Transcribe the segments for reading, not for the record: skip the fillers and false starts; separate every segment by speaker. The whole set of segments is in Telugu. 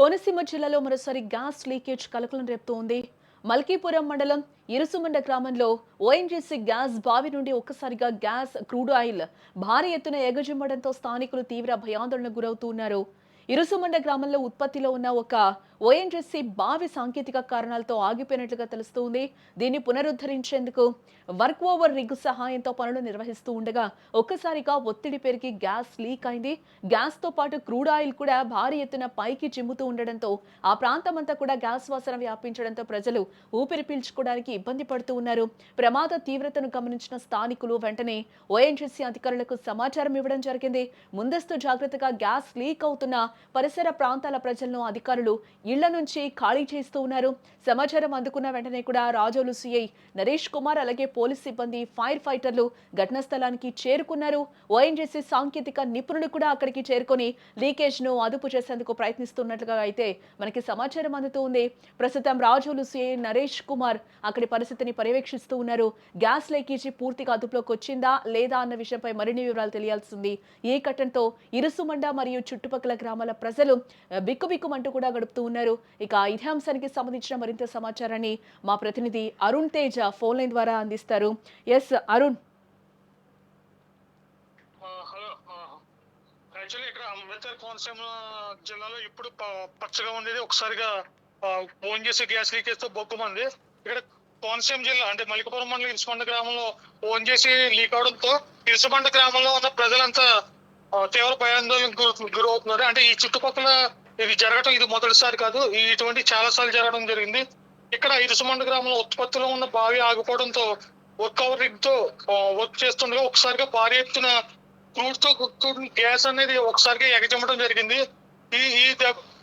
Speaker 1: కోనసీమ జిల్లాలో మరోసారి గ్యాస్ లీకేజ్ కలకలం రేపుతోంది. మల్కీపురం మండలం ఇరుసుమండ గ్రామంలో ఓఎన్జీసీ గ్యాస్ బావి నుండి ఒక్కసారిగా క్రూడ్ ఆయిల్ భారీ ఎత్తున ఎగజిమ్మడంతో స్థానికులు తీవ్ర భయాందోళనకు గురవుతున్నారు. ఇరుసుమండ గ్రామంలో ఉత్పత్తిలో ఉన్న ఒక ఓఎన్జీసీ బావి సాంకేతిక కారణాలతో ఆగిపోయినట్లుగా తెలుస్తోంది. దీన్ని పునరుద్ధరించేందుకు వర్క్ ఓవర్ రిగ్ సహాయంతో పనులు నిర్వహిస్తూ ఉండగా ఒక్కసారిగా ఒత్తిడి పెరిగి గ్యాస్ లీక్ అయింది. గ్యాస్ తో పాటు క్రూడ్ ఆయిల్ కూడా భారీ ఎత్తున పైకి చిమ్ముతూ ఉండడంతో ఆ ప్రాంతమంతా కూడా గ్యాస్ వాసన వ్యాపించడంతో ప్రజలు ఊపిరి పీల్చుకోవడానికి ఇబ్బంది పడుతూ ఉన్నారు. ప్రమాద తీవ్రతను గమనించిన స్థానికులు వెంటనే ఓఎన్జీసీ అధికారులకు సమాచారం ఇవ్వడం జరిగింది. ముందస్తు జాగ్రత్తగా గ్యాస్ లీక్ అవుతున్న పరిసర ప్రాంతాల ప్రజలను అధికారులు ఇళ్ల నుంచి ఖాళీ చేస్తూ ఉన్నారు. సమాచారం అందుకున్న వెంటనే కూడా రాజోలు సిఐ నరేష్ కుమార్ అలాగే పోలీస్ సిబ్బంది ఫైర్ ఫైటర్లు ఘటనా స్థలానికి చేరుకున్నారు. ఓఎన్జీసీ సాంకేతిక నిపుణులు కూడా అక్కడికి చేరుకొని లీకేజ్ ను అదుపు చేసేందుకు ప్రయత్నిస్తున్నట్లుగా అయితే మనకి సమాచారం అందుతూ ఉంది. ప్రస్తుతం రాజోలు సిఐ నరేష్ కుమార్ అక్కడి పరిస్థితిని పర్యవేక్షిస్తూ ఉన్నారు. గ్యాస్ లీకేజీ పూర్తిగా అదుపులోకి వచ్చిందా లేదా అన్న విషయంపై మరిన్ని వివరాలు తెలియాల్సింది. ఈ ఘటనతో ఇరుసుమండ మరియు చుట్టుపక్కల గ్రామాల ప్రజలు బిక్కుబిక్కుమంటూ కూడా గడుపుతూ ఉన్నారు. ఇక ఇదే అంశానికి సంబంధించిన మరింత సమాచారాన్ని మా ప్రతినిధి అరుణ్ తేజ ఫోన్ లైన్ ద్వారా అందిస్తారు. ఎస్ అరుణ్.
Speaker 2: హలో. యాక్చువల్లీ ఇక్కడ అంబేద్కర్ కోనసీమ జిల్లాలో ఇప్పుడు పచ్చగా ఉండేది ఒకసారిగా ఫోన్ చేసి గ్యాస్ లీకేజ్ తో బొక్కుమంది. ఇక్కడ కోనసీమ జిల్లా అంటే మల్కపురం మండలం ఇరుసుమండ గ్రామంలో ఫోన్ చేసి లీక్ అవడంతో ఇరుసుమండ గ్రామంలో ఉన్న ప్రజలంతా తీవ్ర భయాందోళనకు గురవుతున్నారు. అంటే ఈ చుట్టుపక్కల ఇది జరగడం ఇది మొదటిసారి కాదు, ఇటువంటి చాలా సార్లు జరగడం జరిగింది. ఇక్కడ ఇరుసుమండ గ్రామంలో ఉత్పత్తిలో ఉన్న బావి ఆగిపోవడంతో వర్క్ ఓవర్ రిగ్ తో వర్క్ చేస్తుండగా ఒకసారిగా భారీ ఎత్తున క్రూడ్ తో గ్యాస్ అనేది ఒకసారిగా ఎగజమ్మడం జరిగింది.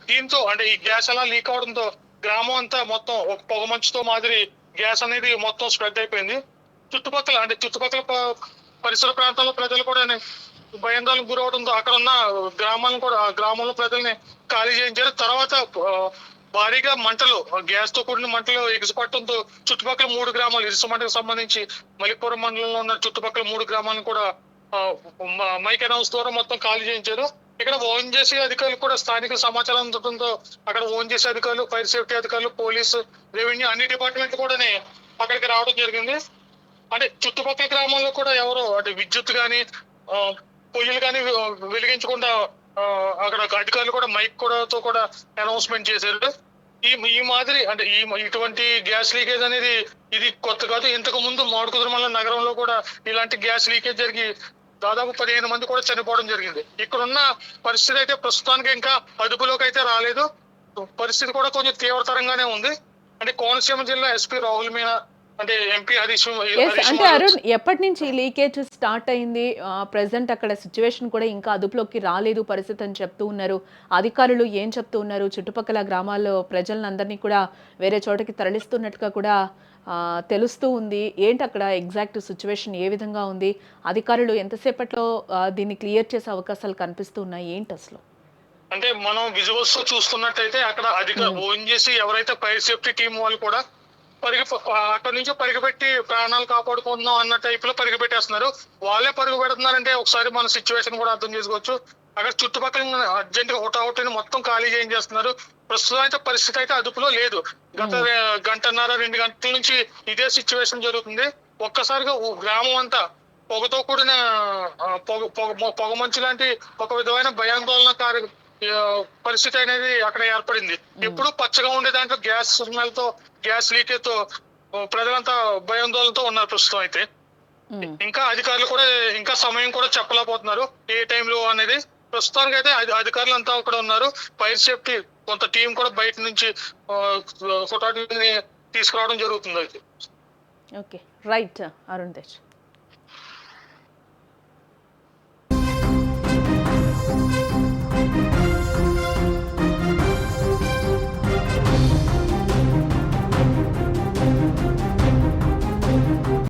Speaker 2: దీంతో అంటే ఈ గ్యాస్ అలా లీక్ అవడంతో గ్రామం అంతా మొత్తం ఒక పొగ మంచుతో మాదిరి గ్యాస్ అనేది మొత్తం స్ప్రెడ్ అయిపోయింది. చుట్టుపక్కల పరిసర ప్రాంతాల్లో ప్రజలు కూడా భయాందోళనకు గురవడంతో అక్కడ ఉన్న గ్రామంలో ప్రజల్ని ఖాళీ చేయించారు. తర్వాత భారీగా మంటలు, గ్యాస్ తో కూడిన మంటలు ఎగిసిపట్టడంతో చుట్టుపక్కల 3 గ్రామాలు ఇరుసుమండకు సంబంధించి మలిపురం మండలంలో ఉన్న చుట్టుపక్కల 3 గ్రామాలను కూడా మైక్ అనౌన్స్ ద్వారా మొత్తం ఖాళీ చేయించారు. ఇక్కడ ఓఎన్జీసీ అధికారులు కూడా స్థానిక సమాచారం అందడంతో అక్కడ ఓఎన్జీసీ అధికారులు, ఫైర్ సేఫ్టీ అధికారులు, పోలీసు, రెవెన్యూ అన్ని డిపార్ట్మెంట్లు కూడా అక్కడికి రావడం జరిగింది. అంటే చుట్టుపక్కల గ్రామాల్లో కూడా ఎవరో అంటే విద్యుత్ కానీ పొయ్యిలు కానీ వెలిగించకుండా అక్కడ అధికారులు కూడా మైక్ కూడా అనౌన్స్మెంట్ చేశారు. ఈ మాదిరి అంటే ఇటువంటి గ్యాస్ లీకేజ్ అనేది ఇది కొత్త కాదు. ఇంతకు ముందు మోడకుదురుమల్ల నగరంలో కూడా ఇలాంటి గ్యాస్ లీకేజ్ జరిగి దాదాపు 15 మంది కూడా చనిపోవడం జరిగింది. ఇక్కడున్న పరిస్థితి అయితే ప్రస్తుతానికి ఇంకా అదుపులోకి అయితే రాలేదు. పరిస్థితి కూడా కొంచెం తీవ్రతరంగానే ఉంది. అంటే కోనసీమ జిల్లా ఎస్పీ రాహుల్ మీనా అంటే ఎంపీ హరీష్
Speaker 1: అంటే అరుణ్, ఎప్పటి నుంచి లీకేజ్ స్టార్ట్ అయింది? ప్రెసెంట్ అక్కడ సిచ్యువేషన్ కూడా ఇంకా అదుపులోకి రాలేదు పరిస్థితి అని చెప్తూ ఉన్నారు. అధికారులు ఏం చెప్తూ ఉన్నారు? చుట్టుపక్కల గ్రామాల్లో ప్రజలందరినీ కూడా వేరే చోటకి తరలిస్తున్నట్టుగా కూడా తెలుస్తూ ఉంది. ఏంటి అక్కడ ఎగ్జాక్ట్ సిచ్యువేషన్ ఏ విధంగా ఉంది? అధికారులు ఎంతసేపట్లో దీన్ని క్లియర్ చేసే అవకాశాలు కనిపిస్తున్నాయి? ఏంటి అసలు?
Speaker 2: అంటే మనం విజువల్స్ చూస్తున్నట్టయితే అక్కడ ఓఎన్జీసీ ఎవరైతే ఫైర్ సేఫ్టీ టీం వాళ్ళు కూడా అక్కడి నుంచి పరిగెపెట్టి ప్రాణాలు కాపాడుకుందాం అన్న టైప్ లో పరిగెపెట్టేస్తున్నారు. వాళ్ళే పరుగు పెడుతున్నారంటే ఒకసారి మన సిచ్యువేషన్ కూడా అర్థం చేసుకోవచ్చు. అక్కడ చుట్టుపక్కల అర్జెంట్ గా హుటాహుటిని మొత్తం ఖాళీ చేయించేస్తున్నారు. ప్రస్తుతం అయితే పరిస్థితి అయితే అదుపులో లేదు. గత 1.5-2 గంటల నుంచి ఇదే సిచ్యువేషన్ జరుగుతుంది. ఒక్కసారిగా గ్రామం అంతా పొగతో కూడిన పొగ మంచు లాంటి ఒక విధమైన భయాందోళన పరిస్థితి అనేది అక్కడ ఏర్పడింది. ఎప్పుడు పచ్చగా ఉండే దాంట్లో గ్యాస్ లీకేజ్ తో ప్రజలంతా భయాందోళనతో ఉన్నారు. ప్రస్తుతం అయితే ఇంకా అధికారులు కూడా ఇంకా సమయం కూడా చెప్పలేకపోతున్నారు ఏ టైంలో అనేది. ప్రస్తుతానికి అయితే అధికారులు అంతా అక్కడ ఉన్నారు. ఫైర్ సేఫ్టీ కొంత టీం కూడా బయట నుంచి ఫోటో తీసుకురావడం జరుగుతుంది. అయితే
Speaker 1: ఓకే, రైట్ అరుణ్ తేజ్.